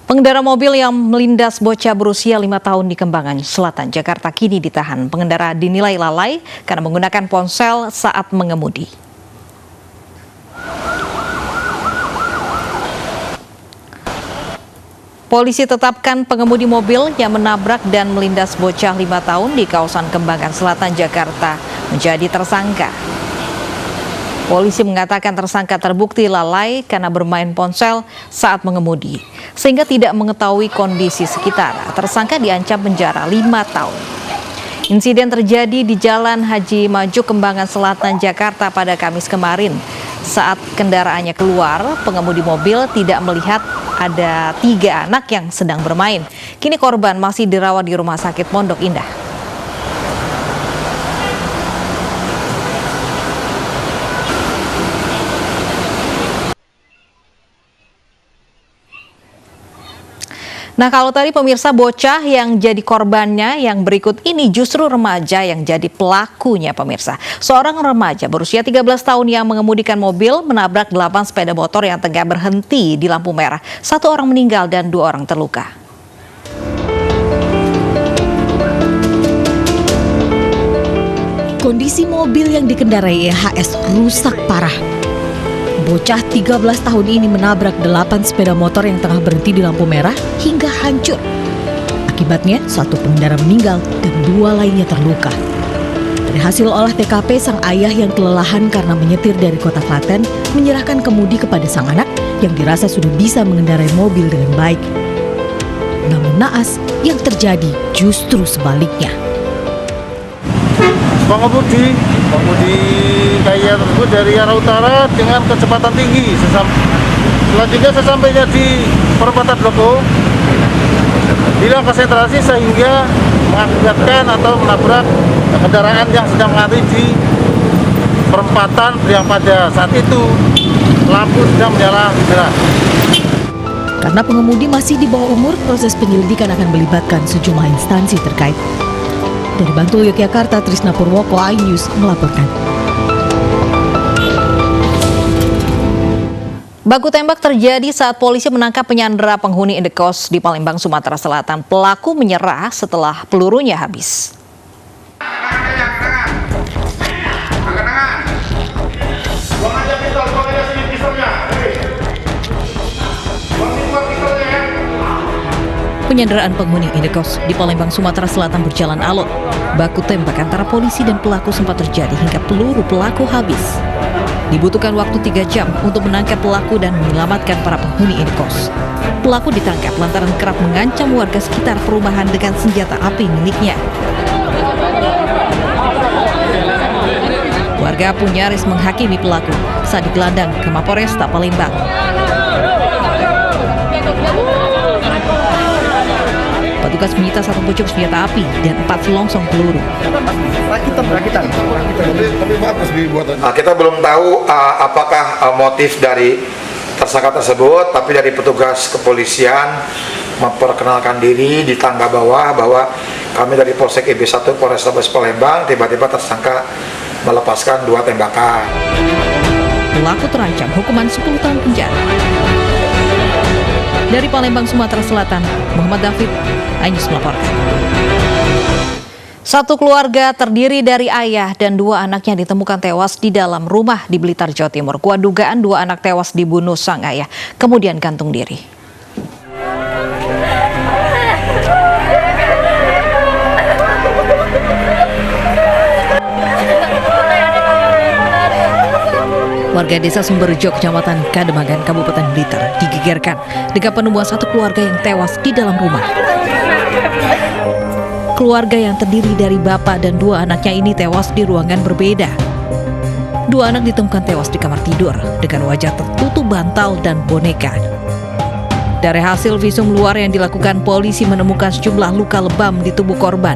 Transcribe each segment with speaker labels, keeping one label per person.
Speaker 1: Pengendara mobil yang melindas bocah berusia 5 tahun di Kembangan Selatan, Jakarta kini ditahan. Pengendara dinilai lalai karena menggunakan ponsel saat mengemudi. Polisi tetapkan pengemudi mobil yang menabrak dan melindas bocah 5 tahun di kawasan Kembangan Selatan, Jakarta menjadi tersangka. Polisi mengatakan tersangka terbukti lalai karena bermain ponsel saat mengemudi, sehingga tidak mengetahui kondisi sekitar. Tersangka diancam penjara 5 tahun. Insiden terjadi di Jalan Haji Maju Kembangan Selatan, Jakarta pada Kamis kemarin. Saat kendaraannya keluar, pengemudi mobil tidak melihat ada 3 anak yang sedang bermain. Kini korban masih dirawat di Rumah Sakit Pondok Indah. Nah, kalau tadi pemirsa bocah yang jadi korbannya, yang berikut ini justru remaja yang jadi pelakunya pemirsa. Seorang remaja berusia 13 tahun yang mengemudikan mobil menabrak 8 sepeda motor yang tengah berhenti di lampu merah. 1 orang meninggal dan 2 orang terluka.
Speaker 2: Kondisi mobil yang dikendarai EHS rusak parah. Bocah 13 tahun ini menabrak 8 sepeda motor yang tengah berhenti di lampu merah hingga hancur. Akibatnya, 1 pengendara meninggal dan 2 lainnya terluka. Dari hasil olah TKP, sang ayah yang kelelahan karena menyetir dari kota Klaten menyerahkan kemudi kepada sang anak yang dirasa sudah bisa mengendarai mobil dengan baik. Namun naas, yang terjadi justru sebaliknya.
Speaker 3: Pengemudi kaya tersebut dari arah utara dengan kecepatan tinggi. Selanjutnya sesampainya di perempatan Blok O, hilang konsentrasi sehingga mengakibatkan atau menabrak kendaraan yang sedang mengantri di perempatan yang pada saat itu lampu sedang menyala merah.
Speaker 2: Karena pengemudi masih di bawah umur, proses penyelidikan akan melibatkan sejumlah instansi terkait. Dari Bantul, Yogyakarta, Trisna Purwoko, iNews melaporkan.
Speaker 1: Baku tembak terjadi saat polisi menangkap penyandera penghuni indekos di Palembang, Sumatera Selatan. Pelaku menyerah setelah pelurunya habis. Penyanderaan penghuni indekos di Palembang, Sumatera Selatan berjalan alot. Baku tembak antara polisi dan pelaku sempat terjadi hingga peluru pelaku habis. Dibutuhkan waktu 3 jam untuk menangkap pelaku dan menyelamatkan para penghuni indekos. Pelaku ditangkap lantaran kerap mengancam warga sekitar perumahan dengan senjata api miliknya. Warga pun nyaris menghakimi pelaku saat digelandang ke Mapolresta Palembang. Petugas menyita 1 pucuk senjata api dan 4 selongsong peluru.
Speaker 4: Kita belum tahu apakah motif dari tersangka tersebut, tapi dari petugas kepolisian memperkenalkan diri di tangga bawah bahwa kami dari Polsek IB1 Polrestabes Palembang, tiba-tiba tersangka melepaskan 2 tembakan.
Speaker 1: Pelaku terancam hukuman 10 tahun penjara. Dari Palembang, Sumatera Selatan, Muhammad David, iNews melaporkan. 1 keluarga terdiri dari ayah dan 2 anaknya ditemukan tewas di dalam rumah di Blitar, Jawa Timur. Kuat dugaan 2 anak tewas dibunuh sang ayah, kemudian gantung diri. Warga desa Sumberjo, Kecamatan Kademangan, Kabupaten Blitar digegerkan dengan penemuan 1 keluarga yang tewas di dalam rumah. Keluarga yang terdiri dari bapak dan 2 anaknya ini tewas di ruangan berbeda. 2 anak ditemukan tewas di kamar tidur dengan wajah tertutup bantal dan boneka. Dari hasil visum luar yang dilakukan, polisi menemukan sejumlah luka lebam di tubuh korban.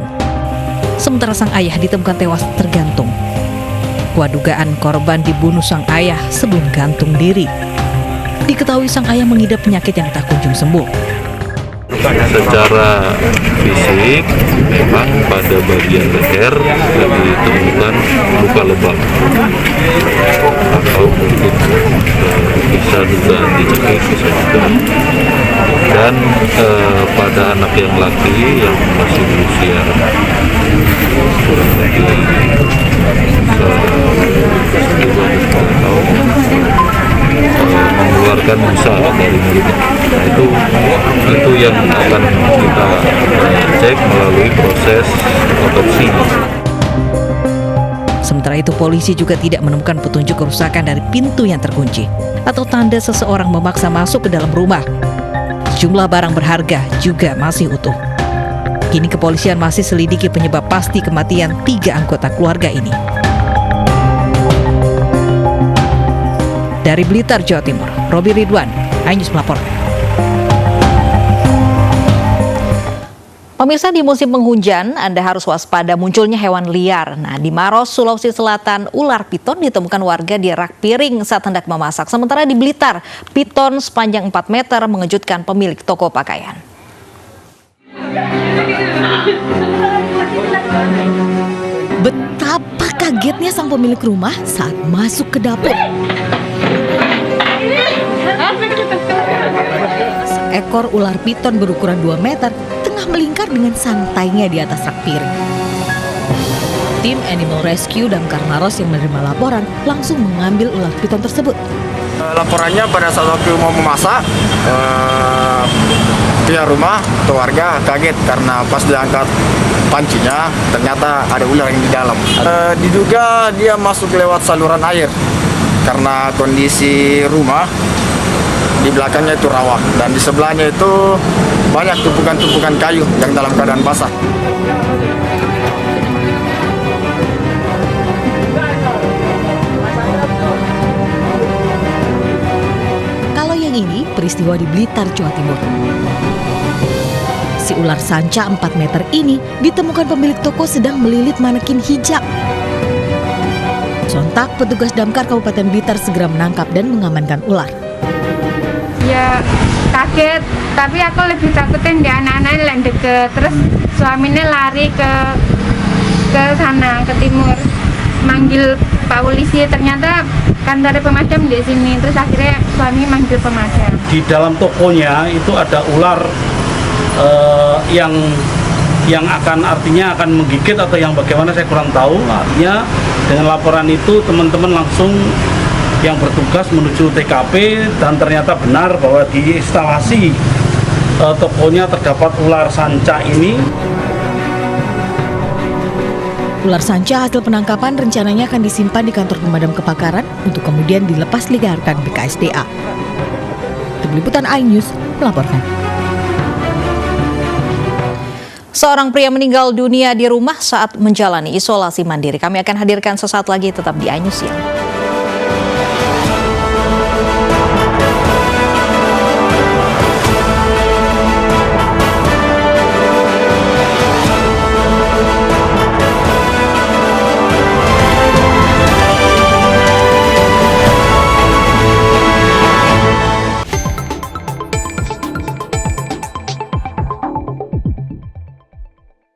Speaker 1: Sementara sang ayah ditemukan tewas tergantung. Kuat dugaan korban dibunuh sang ayah sebelum gantung diri. Diketahui sang ayah mengidap penyakit yang tak kunjung sembuh.
Speaker 5: Secara fisik memang pada bagian leher ditemukan luka lebam atau mungkin bisa juga dicekik, bisa juga. Dan dan pada anak yang laki yang masih berusia kurang lebih 12 tahun mengeluarkan busa dari mulutnya. Nah, itu yang akan kita cek melalui proses otopsi.
Speaker 1: Sementara itu polisi juga tidak menemukan petunjuk kerusakan dari pintu yang terkunci atau tanda seseorang memaksa masuk ke dalam rumah. Sejumlah barang berharga juga masih utuh. Kini kepolisian masih selidiki penyebab pasti kematian 3 anggota keluarga ini. Dari Blitar, Jawa Timur, Robi Ridwan, iNews melaporkan. Pemirsa, di musim penghujan, Anda harus waspada munculnya hewan liar. Nah, di Maros, Sulawesi Selatan, ular piton ditemukan warga di rak piring saat hendak memasak. Sementara di Blitar, piton sepanjang 4 meter mengejutkan pemilik toko pakaian.
Speaker 2: Betapa kagetnya sang pemilik rumah saat masuk ke dapur. Seekor ular piton berukuran 2 meter tengah melingkar dengan santainya di atas rak piring. Tim Animal Rescue Damkar Maros yang menerima laporan langsung mengambil ular piton tersebut.
Speaker 6: Laporannya pada saat waktu mau memasak, pihak rumah atau warga kaget karena pas diangkat pancinya ternyata ada ular yang di dalam. Diduga dia masuk lewat saluran air karena kondisi rumah di belakangnya itu rawa dan di sebelahnya itu banyak tumpukan-tumpukan kayu yang dalam keadaan basah.
Speaker 2: Kalau yang ini peristiwa di Blitar, Jawa Timur. Si ular sanca 4 meter ini ditemukan pemilik toko sedang melilit manekin hijab. Sontak petugas damkar Kabupaten Blitar segera menangkap dan mengamankan ular.
Speaker 7: Ya kaget, tapi aku lebih takutin di anak-anak yang deket. Terus suaminya lari ke sana, ke timur, manggil Pak Polisi. Ternyata kantor pemadam di sini. Terus akhirnya suami manggil pemadam.
Speaker 8: Di dalam tokonya itu ada ular yang artinya akan menggigit atau yang bagaimana saya kurang tahu. Artinya dengan laporan itu teman-teman langsung yang bertugas menuju TKP dan ternyata benar bahwa di instalasi tokonya terdapat ular sanca ini.
Speaker 2: Ular sanca hasil penangkapan rencananya akan disimpan di kantor pemadam kebakaran untuk kemudian dilepas liarkan BKSDA. Tim Liputan iNews melaporkan.
Speaker 1: Seorang pria meninggal dunia di rumah saat menjalani isolasi mandiri. Kami akan hadirkan sesaat lagi, tetap di iNews ya.